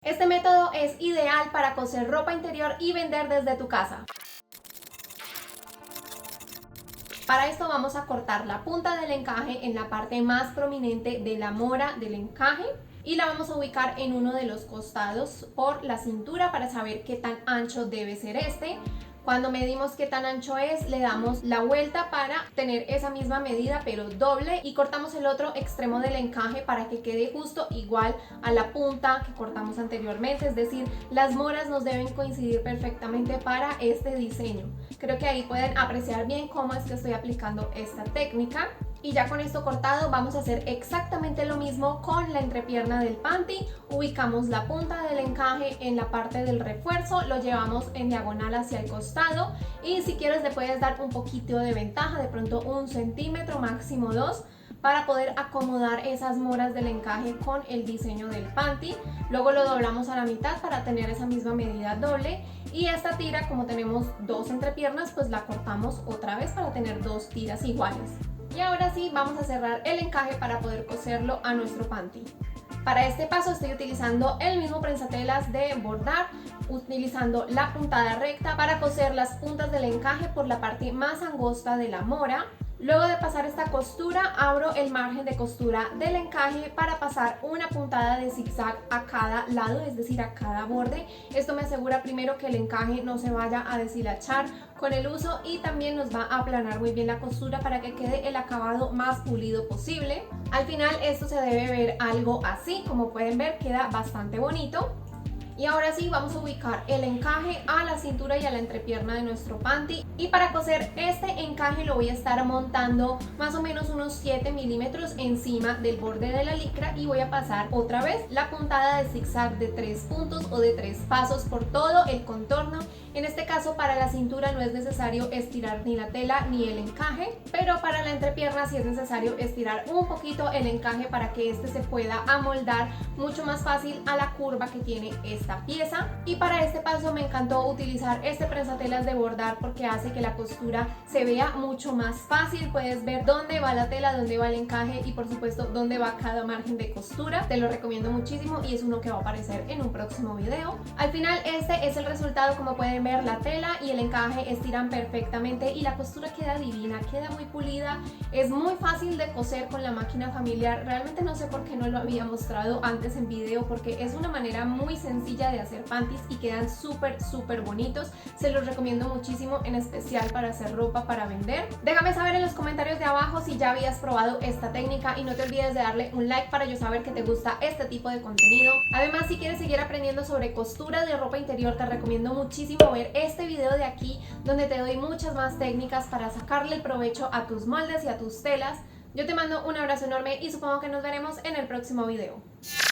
Este método es ideal para coser ropa interior y vender desde tu casa. Para esto vamos a cortar la punta del encaje en la parte más prominente de la mora del encaje y la vamos a ubicar en uno de los costados por la cintura para saber qué tan ancho debe ser este. Cuando medimos qué tan ancho es, le damos la vuelta para tener esa misma medida pero doble y cortamos el otro extremo del encaje para que quede justo igual a la punta que cortamos anteriormente, es decir, las moras nos deben coincidir perfectamente para este diseño. Creo que ahí pueden apreciar bien cómo es que estoy aplicando esta técnica. Y ya con esto cortado vamos a hacer exactamente lo mismo con la entrepierna del panty. Ubicamos la punta del encaje en la parte del refuerzo, lo llevamos en diagonal hacia el costado y si quieres le puedes dar un poquito de ventaja, de pronto 1 centímetro, máximo 2, para poder acomodar esas moras del encaje con el diseño del panty. Luego lo doblamos a la mitad para tener esa misma medida doble y esta tira, como tenemos 2 entrepiernas, pues la cortamos otra vez para tener 2 tiras iguales. Y ahora sí vamos a cerrar el encaje para poder coserlo a nuestro panty. Para este paso estoy utilizando el mismo prensatelas de bordar, utilizando la puntada recta para coser las puntas del encaje por la parte más angosta de la mora. Luego de pasar esta costura, abro el margen de costura del encaje para pasar una puntada de zigzag a cada lado, es decir, a cada borde. Esto me asegura primero que el encaje no se vaya a deshilachar con el uso y también nos va a aplanar muy bien la costura para que quede el acabado más pulido posible. Al final esto se debe ver algo así, como pueden ver queda bastante bonito. Y ahora sí vamos a ubicar el encaje a la cintura y a la entrepierna de nuestro panty. Y para coser este encaje lo voy a estar montando más o menos unos 7 milímetros encima del borde de la licra y voy a pasar otra vez la puntada de zigzag de 3 puntos o de 3 pasos por todo el contorno. En este caso para la cintura no es necesario estirar ni la tela ni el encaje, pero para la entrepierna sí es necesario estirar un poquito el encaje para que este se pueda amoldar mucho más fácil a la curva que tiene esta pieza. Y para este paso me encantó utilizar este prensatelas de bordar porque hace que la costura se vea mucho más fácil. Puedes ver dónde va la tela, dónde va el encaje y por supuesto dónde va cada margen de costura. Te lo recomiendo muchísimo y es uno que va a aparecer en un próximo video. Al final este es el resultado. Como pueden ver, la tela y el encaje estiran perfectamente y la costura queda divina, queda muy pulida, es muy fácil de coser con la máquina familiar. Realmente no sé por qué no lo había mostrado antes en video porque es una manera muy sencilla de hacer panties y quedan súper bonitos. Se los recomiendo muchísimo, en especial para hacer ropa para vender. Déjame saber en los comentarios de abajo si ya habías probado esta técnica y no te olvides de darle un like para yo saber que te gusta este tipo de contenido. Además, si quieres seguir aprendiendo sobre costura de ropa interior, te recomiendo muchísimo ver este video de aquí donde te doy muchas más técnicas para sacarle el provecho a tus moldes y a tus telas. Yo te mando un abrazo enorme y supongo que nos veremos en el próximo video.